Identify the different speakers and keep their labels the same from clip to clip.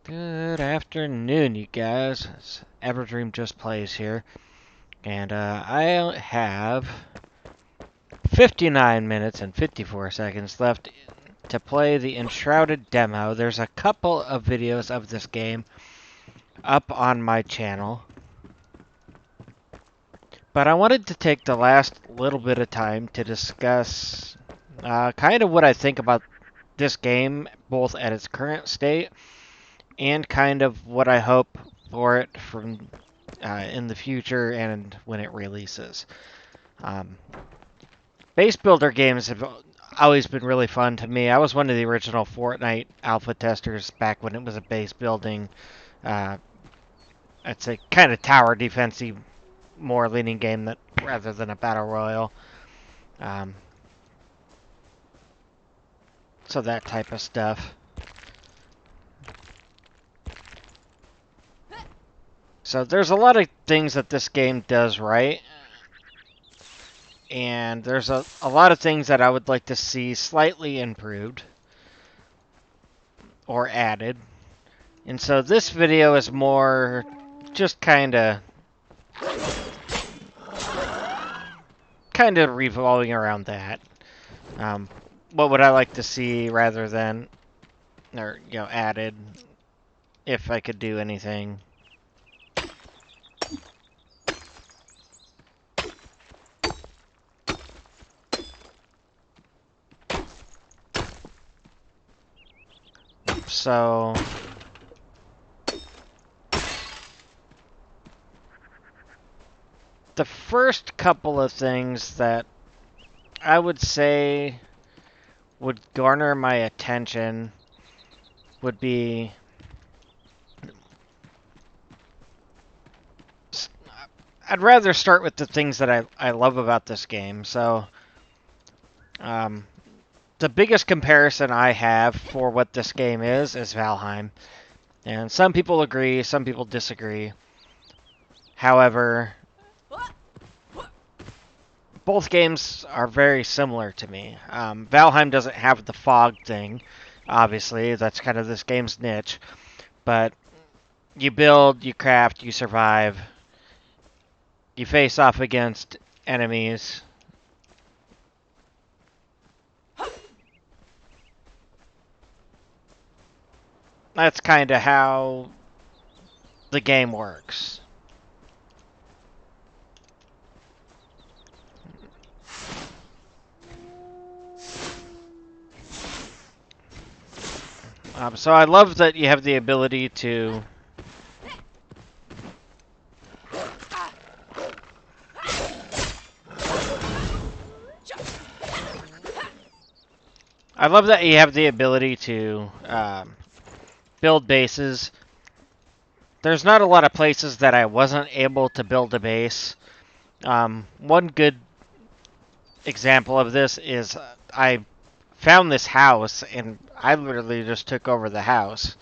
Speaker 1: Good afternoon, you guys. It's Everdream Just Plays here, and I have 59 minutes and 54 seconds left to play the Enshrouded demo. There's a couple of videos of this game up on my channel, but I wanted to take the last little bit of time to discuss kind of what I think about this game, both at its current state and kind of what I hope for it from in the future and when it releases. Um, base builder games have always been really fun to me. I was one of the original Fortnite alpha testers back when it was a base building, uh, I'd say kind of tower defensey, more leaning game that rather than a battle royale. Um, so that type of stuff. So there's a lot of things that this game does right, and there's a lot of things that I would like to see slightly improved or added. And so this video is more just kind of revolving around that. What would I like to see rather than, or added, if I could do anything. So the first couple of things that I would say would garner my attention would be I'd rather start with the things that I love about this game. So the biggest comparison I have for what this game is Valheim. And some people agree, some people disagree. However, both games are very similar to me. Valheim doesn't have the fog thing, obviously. That's kind of this game's niche. But you build, you craft, you survive. You face off against enemies. That's kind of how the game works. So I love that you have the ability to build bases. There's not a lot of places that I wasn't able to build a base. One good example of this is I found this house and I literally just took over the house.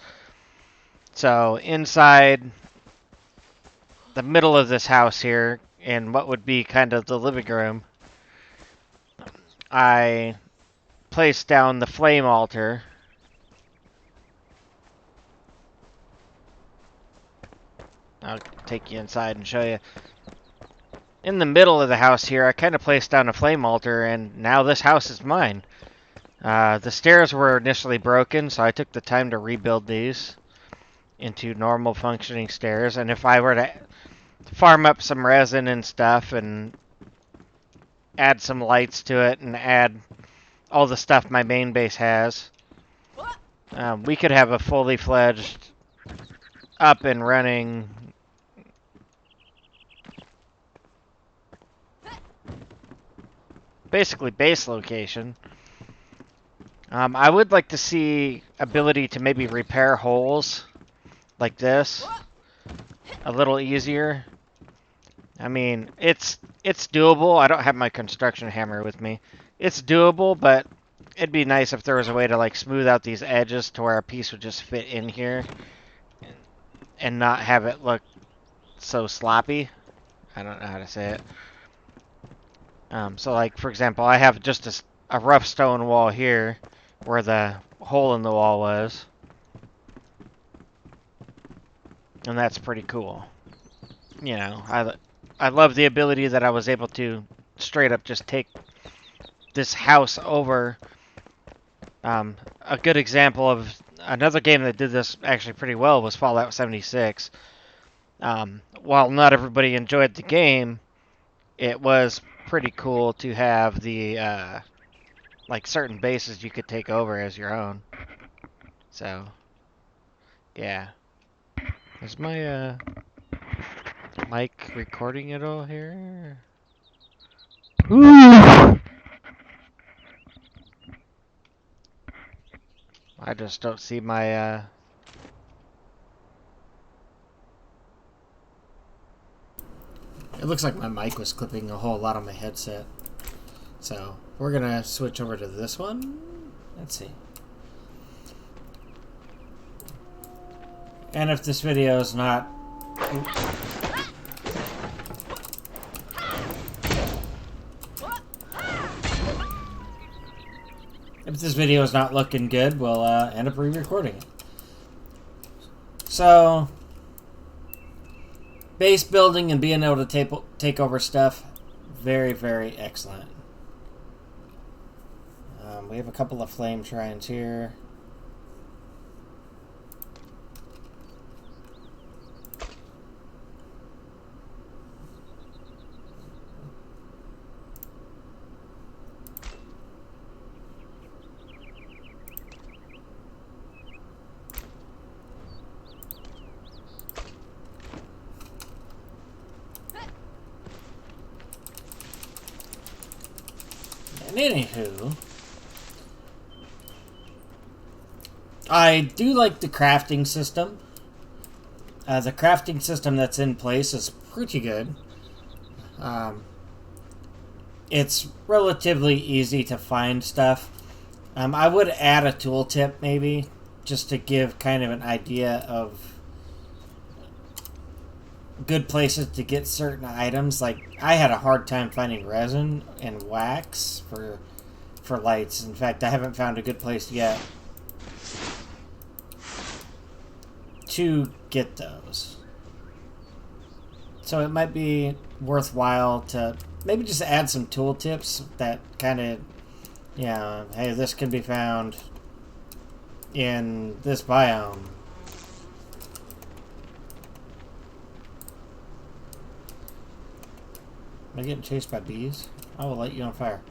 Speaker 1: So inside the middle of this house here, in what would be kind of the living room, I placed down the flame altar. I'll take you inside and show you. In the middle of the house here, I kind of placed down a flame altar, and now this house is mine. The stairs were initially broken, so I took the time to rebuild these into normal functioning stairs. And if I were to farm up some resin and stuff and add some lights to it and add all the stuff my main base has, we could have a fully fledged, up and running basically base location. I would like to see ability to maybe repair holes like this a little easier. I mean, it's doable. I don't have my construction hammer with me. It's doable, but it'd be nice if there was a way to like smooth out these edges to where a piece would just fit in here and not have it look so sloppy. I don't know how to say it. So like, for example, I have just a rough stone wall here where the hole in the wall was. and that's pretty cool. You know, I love the ability that I was able to straight up just take this house over. A good example of another game that did this actually pretty well was Fallout 76. While not everybody enjoyed the game, it was pretty cool to have the like certain bases you could take over as your own. So, yeah. Is my mic recording it all here? Ooh. I just don't see my It looks like my mic was clipping a whole lot on my headset. So, we're gonna switch over to this one. Let's see. And if this video is not... If this video is not looking good, we'll end up re-recording it. So, base building and being able to take over stuff, very, very excellent. We have a couple of flame shrines here. And anywho, I do like the crafting system. The crafting system that's in place is pretty good. It's relatively easy to find stuff. I would add a tooltip maybe, just to give kind of an idea of good places to get certain items. Like, I had a hard time finding resin and wax for lights. In fact, I haven't found a good place yet to get those. So it might be worthwhile to maybe just add some tooltips that kind of, you know, hey, this can be found in this biome. Am I getting chased by bees? I will light you on fire.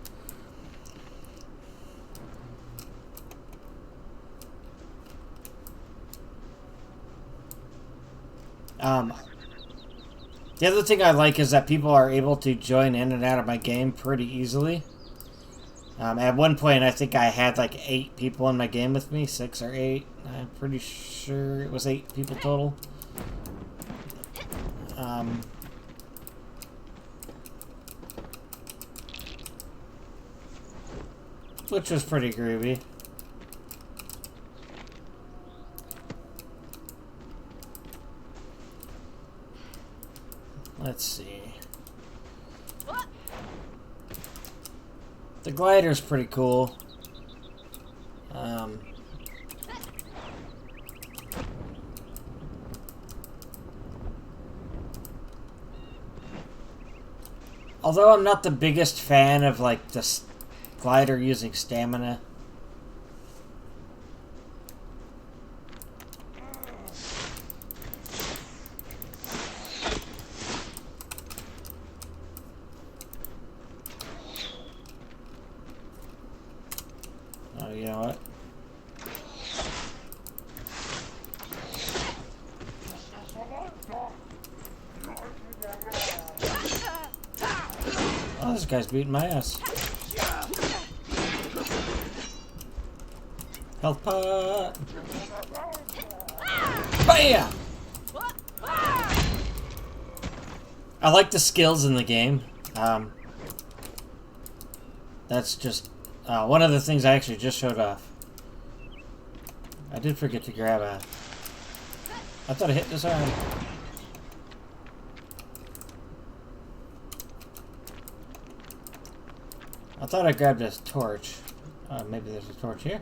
Speaker 1: The other thing I like is that people are able to join in and out of my game pretty easily. At one point, I think I had like 8 people in my game with me, 6 or 8. I'm pretty sure it was 8 people total. Which was pretty groovy. Let's see. The glider's pretty cool. Although I'm not the biggest fan of like the glider using stamina. Oh, you know what? Oh, this guy's beating my ass. Health pot. Bam! I like the skills in the game. That's just one of the things I actually just showed off. I did forget to grab a... I thought I hit this arm. I thought I grabbed this torch. Maybe there's a torch here.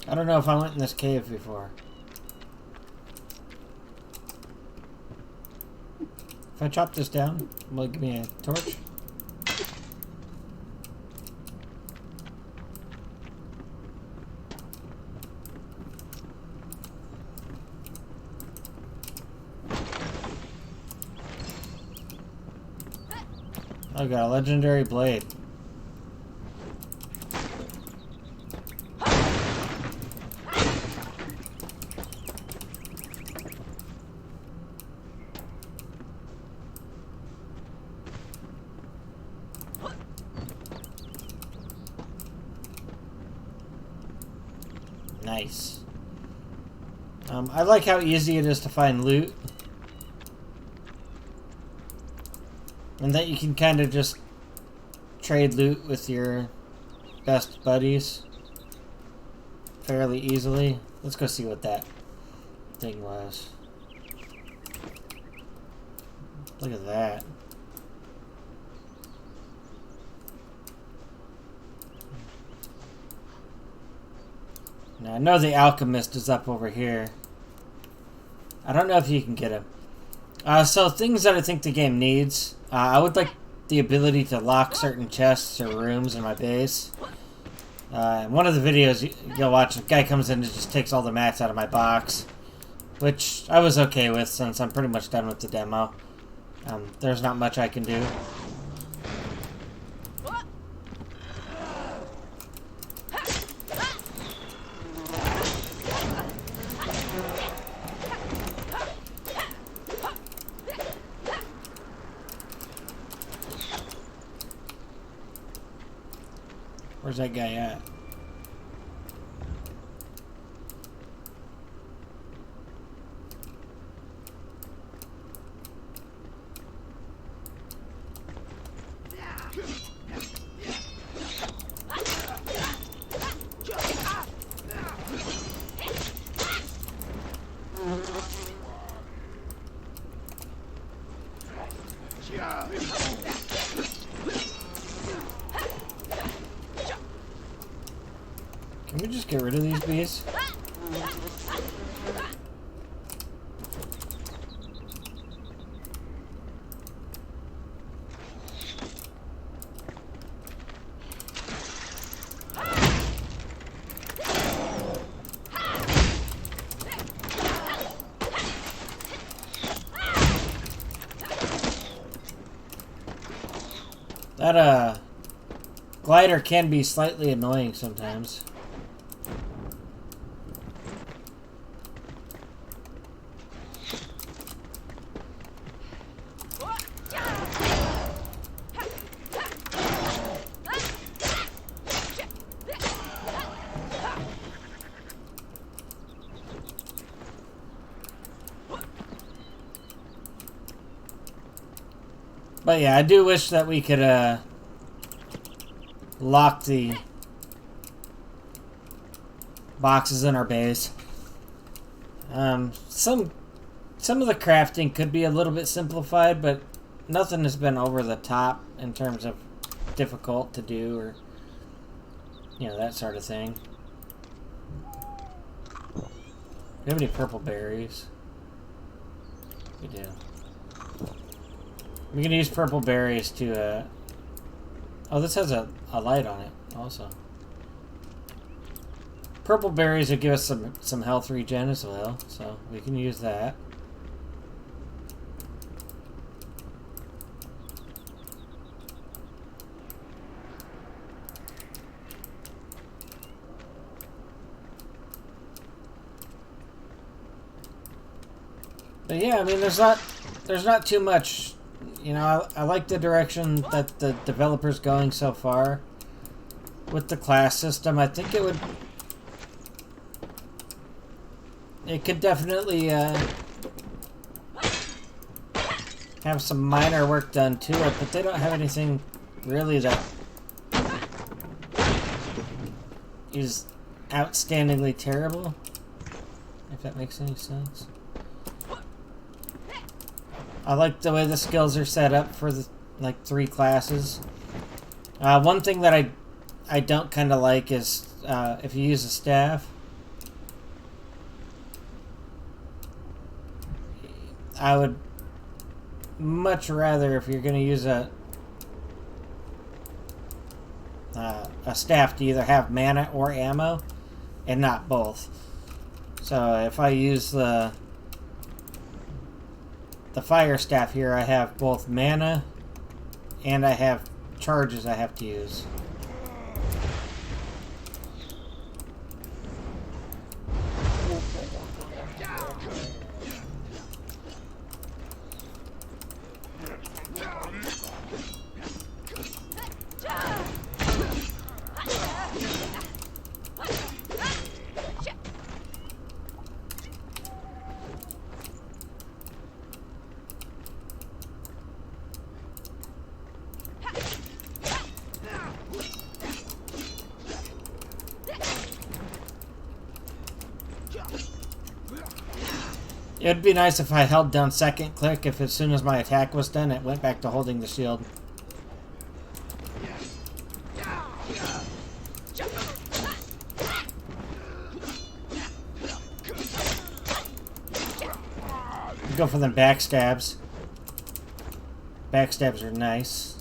Speaker 2: I don't know if I went in this cave before. If I chop this down, will it give me a torch? I got a legendary blade. Nice. I like how easy it is to find loot. And that you can kind of just trade loot with your best buddies fairly easily. Let's go see what that thing was. Look at that. Now I know the alchemist is up over here. I don't know if you can get him. So things that I think the game needs. I would like the ability to lock certain chests or rooms in my base. In one of the videos you'll watch, a guy comes in and just takes all the mats out of my box. Which I was okay with since I'm pretty much done with the demo. There's not much I can do. Where's that guy at? Can we just get rid of these bees? That glider can be slightly annoying sometimes. But yeah, I do wish that we could lock the boxes in our base. Some of the crafting could be a little bit simplified, but nothing has been over the top in terms of difficult to do or that sort of thing. Do you have any purple berries? We do. We can use purple berries to, oh, this has a light on it, also. Purple berries will give us some health regen as well, so we can use that. But yeah, I mean, there's not too much. I like the direction that the developer's going so far with the class system. I think it could definitely have some minor work done to it, but they don't have anything really that is outstandingly terrible, if that makes any sense. I like the way the skills are set up for the like 3 classes. One thing that I don't kind of like is if you use a staff, I would much rather, if you're going to use a staff, to either have mana or ammo and not both. So if I use the fire staff here, I have both mana and I have charges I have to use. It'd be nice if I held down second click if as soon as my attack was done it went back to holding the shield. Go for them backstabs. Backstabs are nice.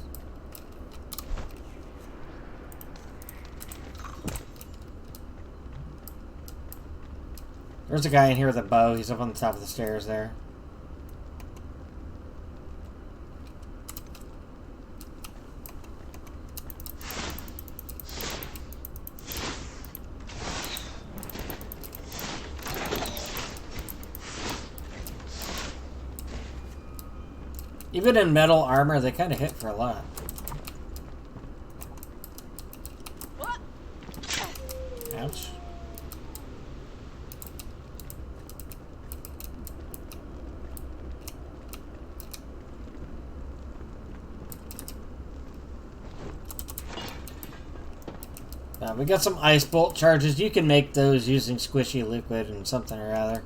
Speaker 2: There's a guy in here with a bow. He's up on the top of the stairs there. Even in metal armor, they kind of hit for a lot. Ouch. We got some ice bolt charges. You can make those using squishy liquid and something or other.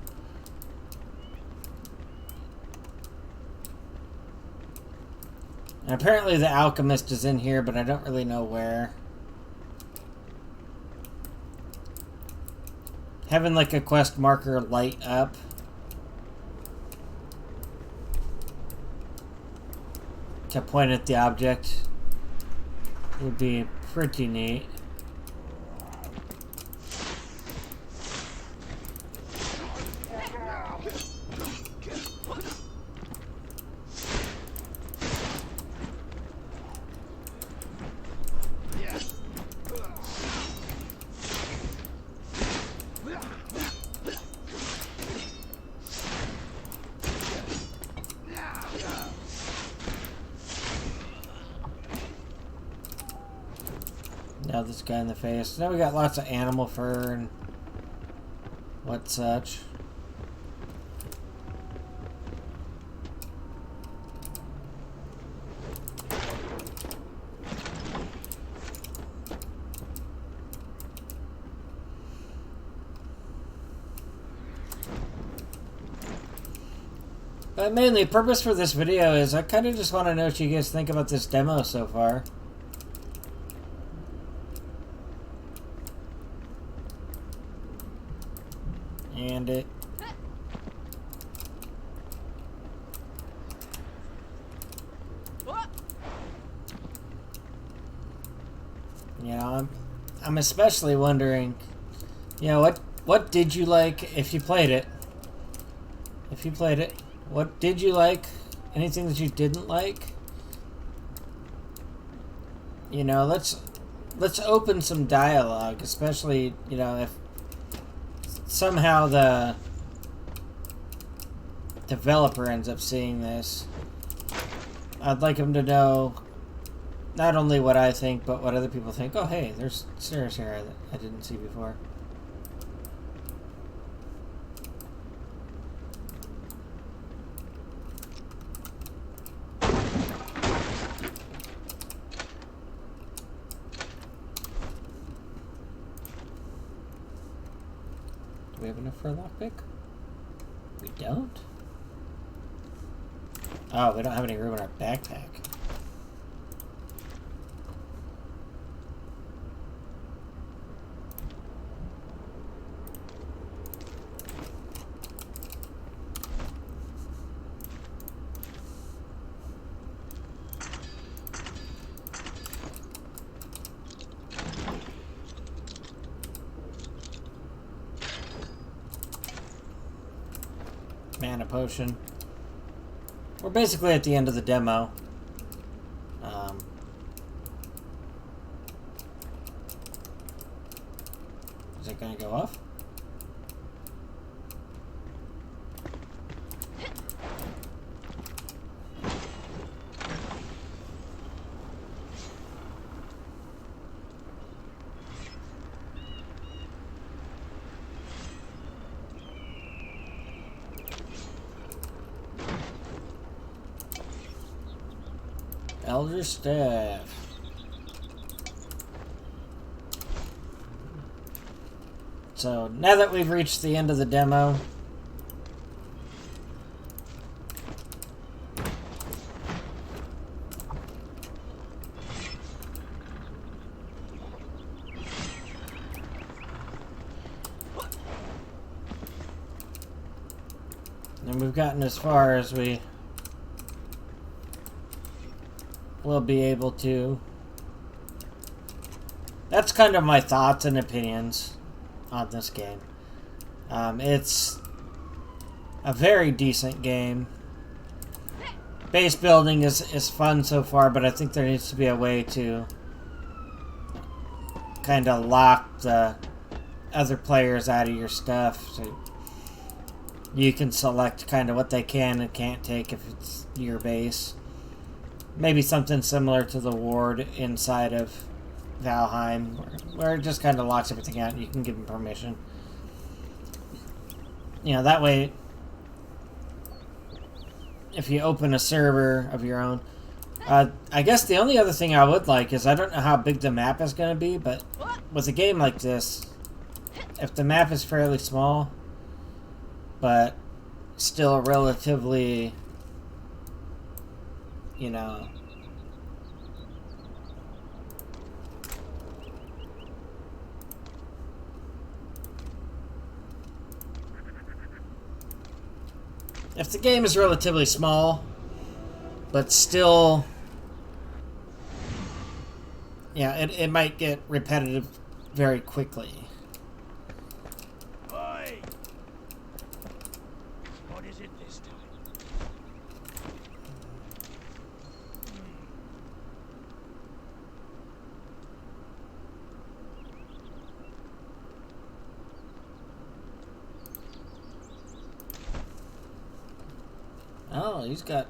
Speaker 2: And apparently the alchemist is in here, but I don't really know where. Having like a quest marker light up to point at the object would be pretty neat. Now this guy in the face. Now we got lots of animal fur and what such. But mainly, the purpose for this video is I kind of just want to know what you guys think about this demo so far. And it... You know, I'm especially wondering, you know, what did you like if you played it? If you played it, what did you like? Anything that you didn't like? You know, let's open some dialogue, especially, you know, if somehow the developer ends up seeing this. I'd like him to know not only what I think, but what other people think. Oh, hey, there's stairs here that I didn't see before. for a lockpick? We don't? Oh, we don't have any room in our backpack. Mana potion. We're basically at the end of the demo. Is it gonna go off? Elder Staff. So, now that we've reached the end of the demo, and we've gotten as far as we will be able to. That's kind of my thoughts and opinions on this game. It's a very decent game. Base building is fun so far, but I think there needs to be a way to kind of lock the other players out of your stuff, so you can select kind of what they can and can't take if it's your base. Maybe something similar to the ward inside of Valheim, where it just kind of locks everything out and you can give them permission. You know, that way, if you open a server of your own, I guess the only other thing I would like is, I don't know how big the map is going to be, but with a game like this, if the map is fairly small, but still relatively, you know, if the game is relatively small, but still, yeah, it might get repetitive very quickly.
Speaker 3: Oi! What is it this time?
Speaker 2: Oh, he's got...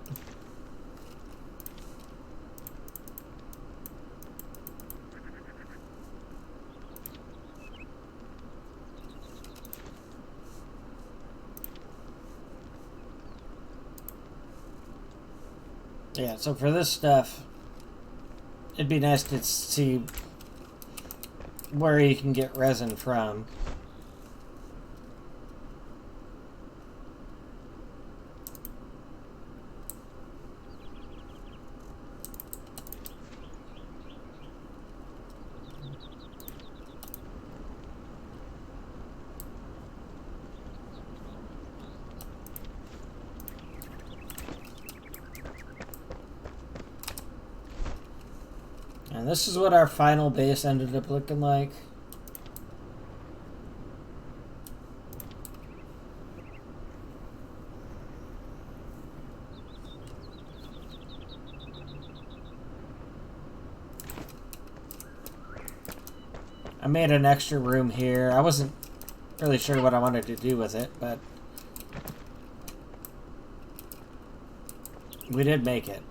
Speaker 2: Yeah, so for this stuff, it'd be nice to see where you can get resin from. And this is what our final base ended up looking like. I made an extra room here. I wasn't really sure what I wanted to do with it, but we did make it.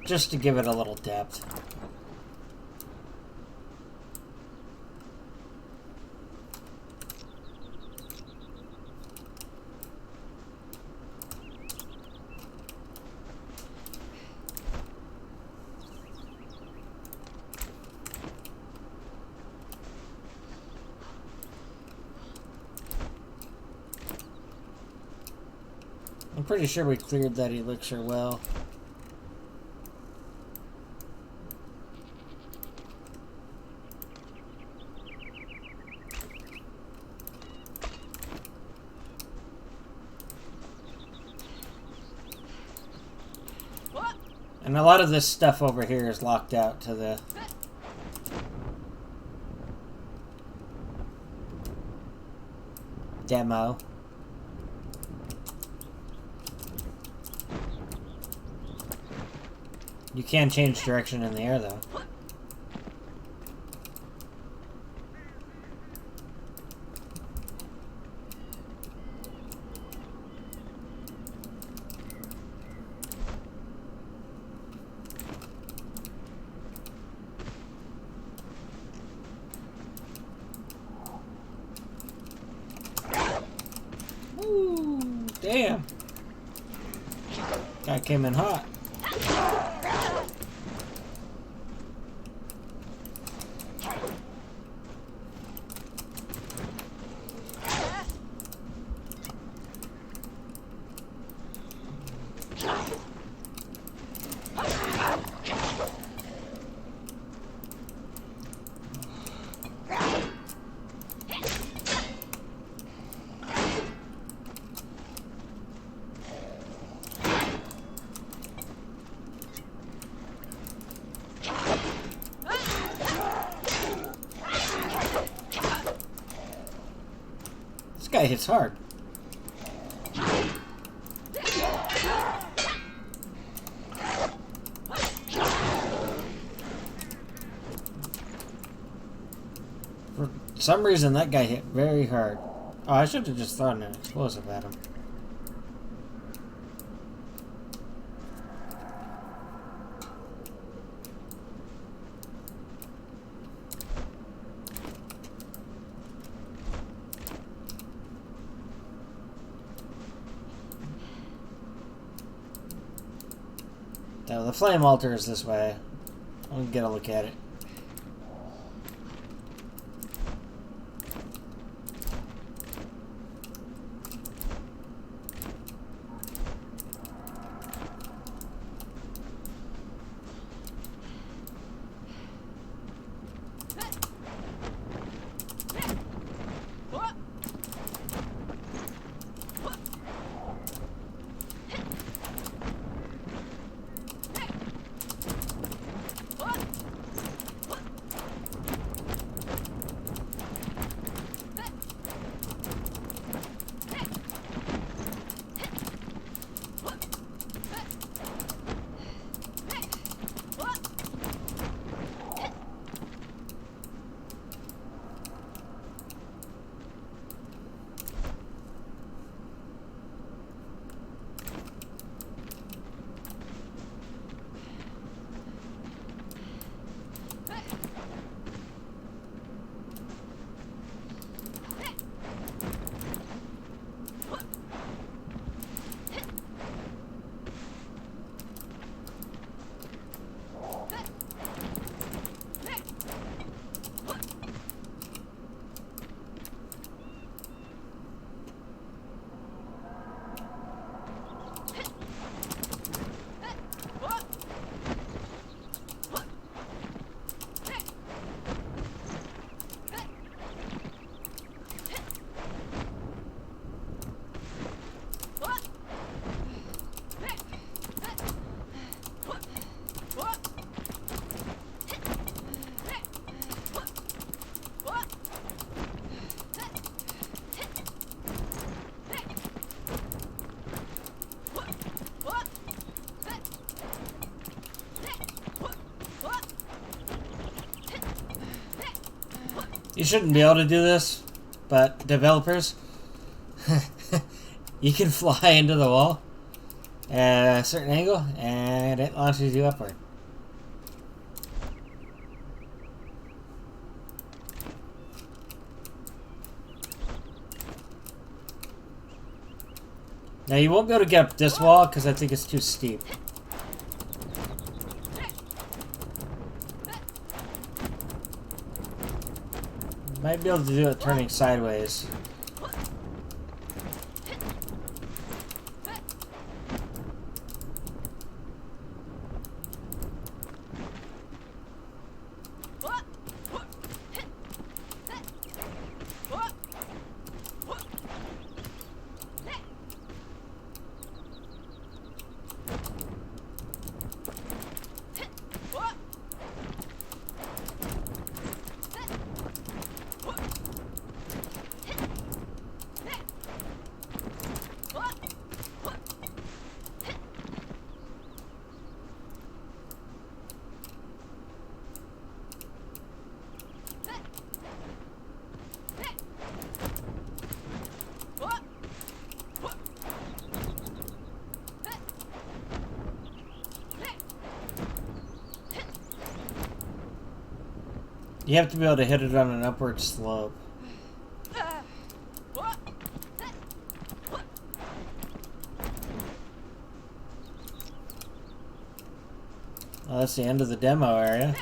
Speaker 2: Just to give it a little depth. I'm pretty sure we cleared that elixir well. And a lot of this stuff over here is locked out to the... demo. You can change direction in the air, though. Ooh, damn. Guy came in hot. This guy hits hard. For some reason, that guy hit very hard. Oh, I should have just thrown an explosive at him. Now, the flame altar is this way. I'll get a look at it. You shouldn't be able to do this, but developers, you can fly into the wall at a certain angle, and it launches you upward. Now you won't be able to get up this wall because I think it's too steep. Might be able to do it turning sideways. You have to be able to hit it on an upward slope. Well, that's the end of the demo area.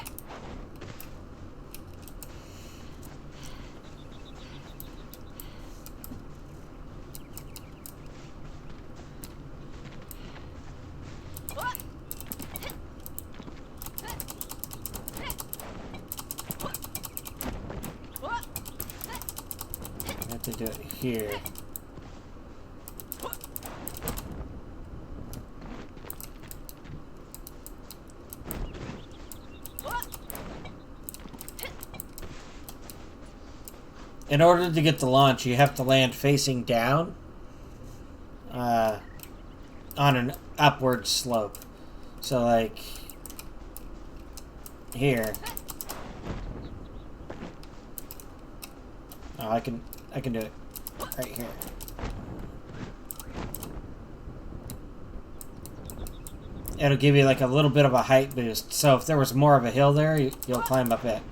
Speaker 2: I have to do it here. In order to get the launch, you have to land facing down on an upward slope. So, like, here. Oh, I can do it right here. It'll give you like a little bit of a height boost. So if there was more of a hill there, you'll climb up it.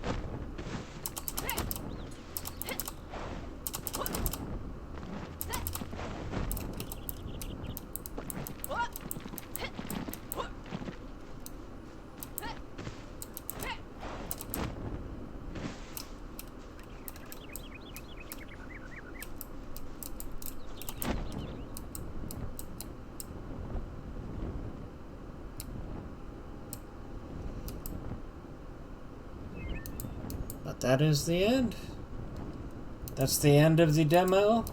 Speaker 2: But that is the end. That's the end of the demo.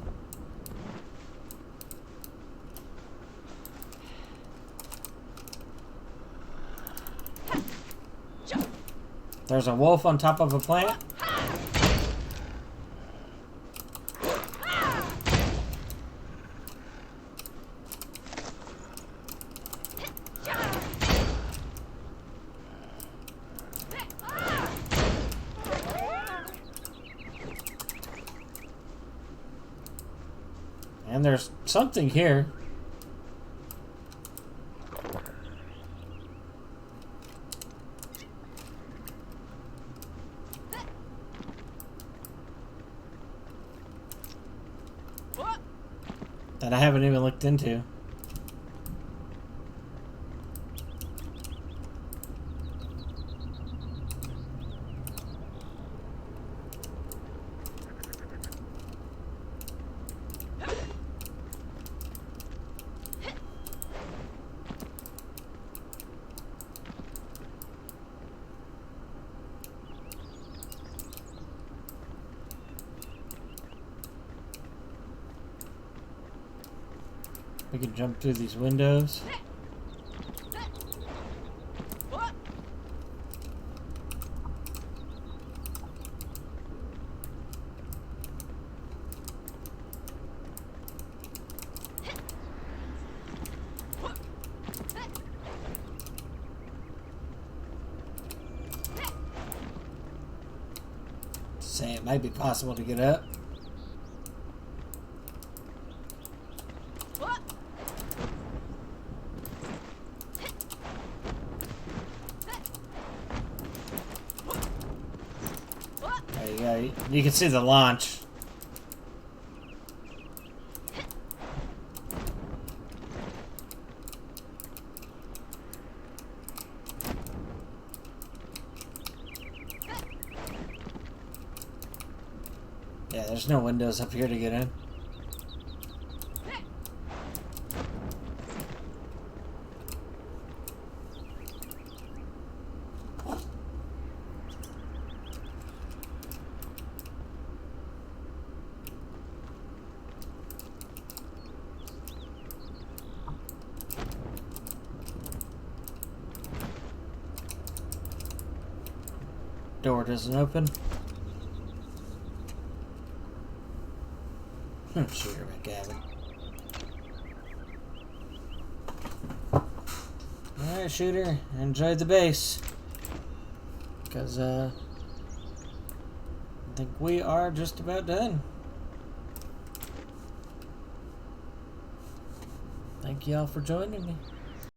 Speaker 2: There's a wolf on top of a plant. And there's something here. That I haven't even looked into. We can jump through these windows. Say it might be possible to get up. There you go. You can see the launch. Yeah, there's no windows up here to get in. Door doesn't open. Shooter McGavin. Alright, Shooter. Enjoyed the base. Because, I think we are just about done. Thank you all for joining me.